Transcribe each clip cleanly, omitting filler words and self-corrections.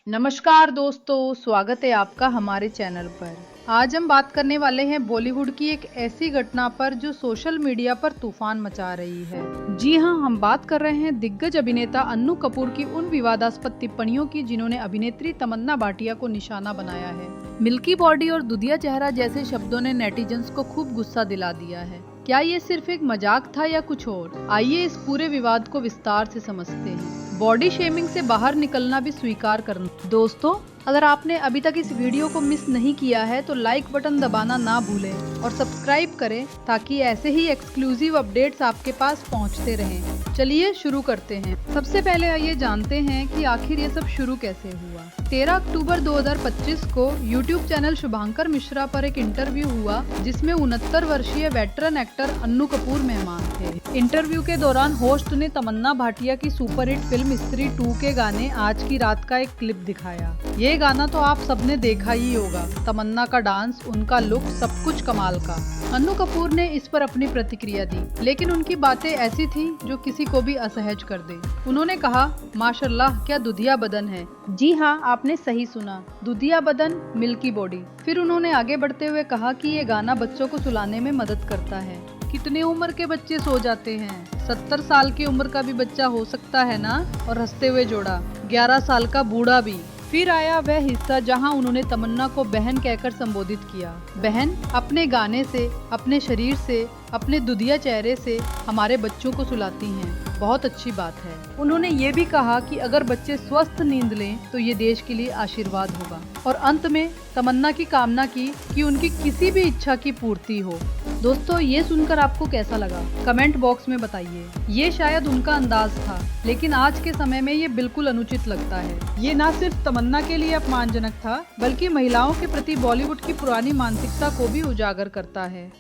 नमस्कार दोस्तों, स्वागत है आपका हमारे चैनल पर। आज हम बात करने वाले हैं बॉलीवुड की एक ऐसी घटना पर जो सोशल मीडिया पर तूफान मचा रही है। जी हां, हम बात कर रहे हैं दिग्गज अभिनेता अन्नू कपूर की उन विवादास्पद टिप्पणियों की जिन्होंने अभिनेत्री तमन्ना भाटिया को निशाना बनाया है। मिल्की बॉडी और दुधिया चेहरा जैसे शब्दों ने नेटिजन्स को खूब गुस्सा दिला दिया है। क्या ये सिर्फ एक मजाक था या कुछ और? आइए इस पूरे विवाद को विस्तार से समझते हैं। बॉडी शेमिंग से बाहर निकलना भी स्वीकार करना। दोस्तों, अगर आपने अभी तक इस वीडियो को मिस नहीं किया है तो लाइक बटन दबाना ना भूलें और सब्सक्राइब करें ताकि ऐसे ही एक्सक्लूसिव अपडेट्स आपके पास पहुंचते रहें। चलिए शुरू करते हैं। सबसे पहले आइए जानते हैं कि आखिर ये सब शुरू कैसे हुआ। 13 अक्टूबर 2025 को YouTube चैनल शुभांकर मिश्रा पर एक इंटरव्यू हुआ जिसमें 69 वर्षीय वेटरन एक्टर अन्नू कपूर मेहमान थे। इंटरव्यू के दौरान होस्ट ने तमन्ना भाटिया की सुपरहिट फिल्म स्त्री 2 के गाने आज की रात का एक क्लिप दिखाया। ये गाना तो आप सबने देखा ही होगा। तमन्ना का डांस, उनका लुक, सब कुछ कमाल का। अन्नू कपूर ने इस पर अपनी प्रतिक्रिया दी, लेकिन उनकी बातें ऐसी थी जो किसी को भी असहज कर दे। उन्होंने कहा, माशाल्लाह क्या दुधिया बदन है। जी हाँ, आपने सही सुना, दुधिया बदन, मिल्की बॉडी। फिर उन्होंने आगे बढ़ते हुए कहा कि ये गाना बच्चों को सुलाने में मदद करता है। कितने उम्र के बच्चे सो जाते हैं? 70 साल की उम्र का भी बच्चा हो सकता है ना? और हंसते हुए जोड़ा, 11 साल का बूढ़ा भी। फिर आया वह हिस्सा जहां उन्होंने तमन्ना को बहन कहकर संबोधित किया। बहन, अपने गाने से, अपने शरीर से, अपने दुधिया चेहरे से हमारे बच्चों को सुलाती हैं। बहुत अच्छी बात है। उन्होंने ये भी कहा कि अगर बच्चे स्वस्थ नींद लें तो ये देश के लिए आशीर्वाद होगा। और अंत में तमन्ना की कामना की कि उनकी किसी भी इच्छा की पूर्ति हो। दोस्तों, ये सुनकर आपको कैसा लगा? कमेंट बॉक्स में बताइए। ये शायद उनका अंदाज था, लेकिन आज के समय में ये बिल्कुल अनुचित लगता है। ये ना सिर्फ तमन्ना के लिए अपमानजनक था, बल्कि महिलाओं के प्रति बॉलीवुड की पुरानी मानसिकता को भी उजागर करता है।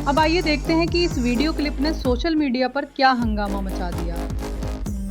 अब आइए देखते हैं कि इस वीडियो क्लिप ने सोशल मीडिया पर क्या हंगामा मचा दिया।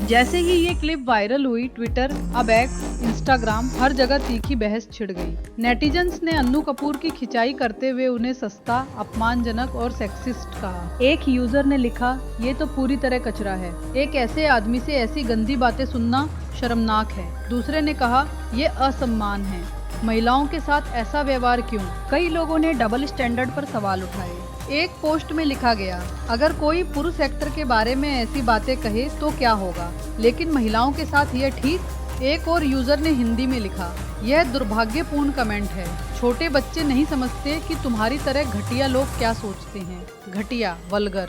जैसे ही ये क्लिप वायरल हुई, ट्विटर, अब एक्स, इंस्टाग्राम, हर जगह तीखी बहस छिड़ गई। नेटिजन्स ने अन्नू कपूर की खिंचाई करते हुए उन्हें सस्ता, अपमानजनक और सेक्सिस्ट कहा। एक यूजर ने लिखा, ये तो पूरी तरह कचरा है। एक ऐसे आदमी से ऐसी गंदी बातें सुनना शर्मनाक है। दूसरे ने कहा, ये असम्मान है। महिलाओं के साथ ऐसा व्यवहार क्यों? कई लोगों ने डबल स्टैंडर्ड पर सवाल उठाए। एक पोस्ट में लिखा गया, अगर कोई पुरुष एक्टर के बारे में ऐसी बातें कहे तो क्या होगा, लेकिन महिलाओं के साथ यह ठीक। एक और यूजर ने हिंदी में लिखा, यह दुर्भाग्यपूर्ण कमेंट है। छोटे बच्चे नहीं समझते कि तुम्हारी तरह घटिया लोग क्या सोचते हैं। घटिया, वल्गर।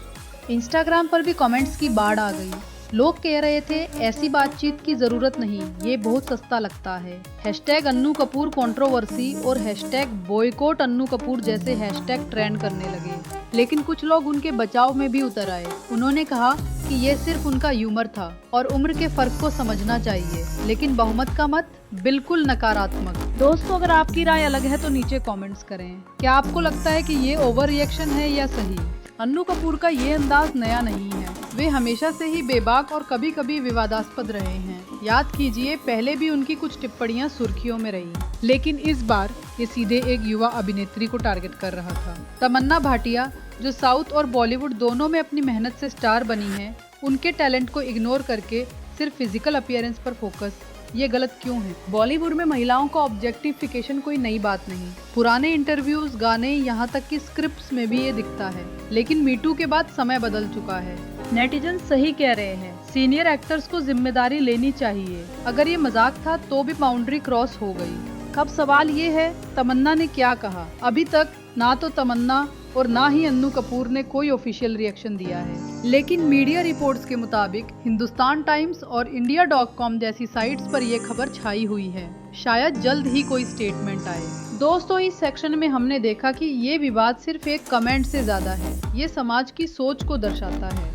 इंस्टाग्राम पर भी कमेंट्स की बाढ़ आ गई। लोग कह रहे थे, ऐसी बातचीत की जरूरत नहीं, ये बहुत सस्ता लगता है। हैशटैग अन्नू कपूर कंट्रोवर्सी और हैशटैग बॉयकॉट अन्नू कपूर जैसे हैशटैग ट्रेंड करने लगे। लेकिन कुछ लोग उनके बचाव में भी उतर आए। उन्होंने कहा कि ये सिर्फ उनका ह्यूमर था और उम्र के फर्क को समझना चाहिए, लेकिन बहुमत का मत बिल्कुल नकारात्मक। दोस्तों, अगर आपकी राय अलग है तो नीचे कमेंट्स करें। क्या आपको लगता है कि ये ओवर रिएक्शन है या सही? अन्नू कपूर का ये अंदाज नया नहीं है। वे हमेशा से ही बेबाक और कभी कभी विवादास्पद रहे हैं। याद कीजिए, पहले भी उनकी कुछ टिप्पणियां सुर्खियों में रही, लेकिन इस बार ये सीधे एक युवा अभिनेत्री को टारगेट कर रहा था। तमन्ना भाटिया, जो साउथ और बॉलीवुड दोनों में अपनी मेहनत से स्टार बनी है, उनके टैलेंट को इग्नोर करके सिर्फ फिजिकल अपीयरेंस पर फोकस, ये गलत क्यों है? बॉलीवुड में महिलाओं का ऑब्जेक्टिफिकेशन कोई नई बात नहीं। पुराने इंटरव्यूज, गाने, यहाँ तक कि स्क्रिप्ट्स में भी ये दिखता है। लेकिन मीटू के बाद समय बदल चुका है। नेटिजन सही कह रहे हैं, सीनियर एक्टर्स को जिम्मेदारी लेनी चाहिए। अगर ये मजाक था तो भी बाउंड्री क्रॉस हो गई। अब सवाल ये है, तमन्ना ने क्या कहा? अभी तक ना तो तमन्ना और ना ही अन्नू कपूर ने कोई ऑफिशियल रिएक्शन दिया है, लेकिन मीडिया रिपोर्ट्स के मुताबिक हिंदुस्तान टाइम्स और India.com जैसी साइट्स पर यह खबर छाई हुई है। शायद जल्द ही कोई स्टेटमेंट आए। दोस्तों, इस सेक्शन में हमने देखा कि ये विवाद सिर्फ एक कमेंट से ज्यादा है। ये समाज की सोच को दर्शाता है।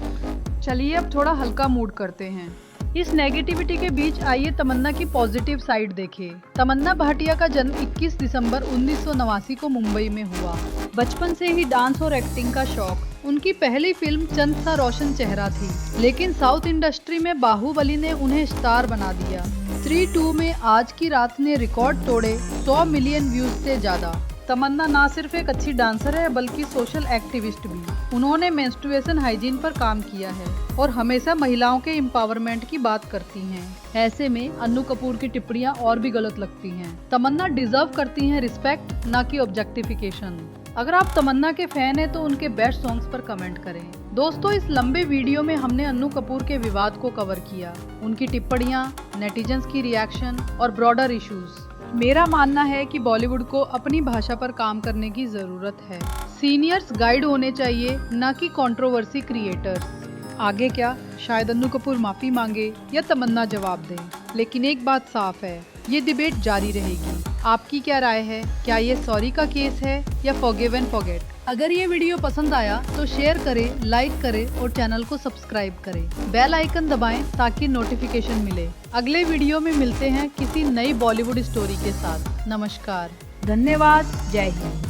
चलिए अब थोड़ा हल्का मूड करते हैं। इस नेगेटिविटी के बीच आइए तमन्ना की पॉजिटिव साइड देखें। तमन्ना भाटिया का जन्म 21 दिसंबर 1989 को मुंबई में हुआ। बचपन से ही डांस और एक्टिंग का शौक। उनकी पहली फिल्म चंद सा रोशन चेहरा थी, लेकिन साउथ इंडस्ट्री में बाहुबली ने उन्हें स्टार बना दिया। स्त्री 2 में आज की रात ने रिकॉर्ड तोड़े 100 मिलियन व्यूज से ज्यादा। तमन्ना ना सिर्फ एक अच्छी डांसर है बल्कि सोशल एक्टिविस्ट भी। उन्होंने मेंस्ट्रुएशन हाइजीन पर काम किया है और हमेशा महिलाओं के एम्पावरमेंट की बात करती हैं। ऐसे में अन्नू कपूर की टिप्पणियां और भी गलत लगती हैं। तमन्ना डिजर्व करती हैं रिस्पेक्ट, ना कि ऑब्जेक्टिफिकेशन। अगर आप तमन्ना के फैन हैं तो उनके बेस्ट सॉन्ग्स पर कमेंट करें। दोस्तों, इस लंबे वीडियो में हमने अन्नू कपूर के विवाद को कवर किया, उनकी टिप्पणियां, नेटिजन्स की रिएक्शन और ब्रॉडर इश्यूज। मेरा मानना है कि बॉलीवुड को अपनी भाषा पर काम करने की जरूरत है। सीनियर्स गाइड होने चाहिए, न कि कंट्रोवर्सी क्रिएटर्स। आगे क्या, शायद अन्नू कपूर माफी मांगे या तमन्ना जवाब दें, लेकिन एक बात साफ है, ये डिबेट जारी रहेगी। आपकी क्या राय है? क्या ये सॉरी का केस है या फॉरगिव एंड फॉरगेट? अगर ये वीडियो पसंद आया तो शेयर करें, लाइक करें और चैनल को सब्सक्राइब करें। बेल आइकन दबाएं ताकि नोटिफिकेशन मिले। अगले वीडियो में मिलते हैं किसी नई बॉलीवुड स्टोरी के साथ। नमस्कार, धन्यवाद, जय हिंद।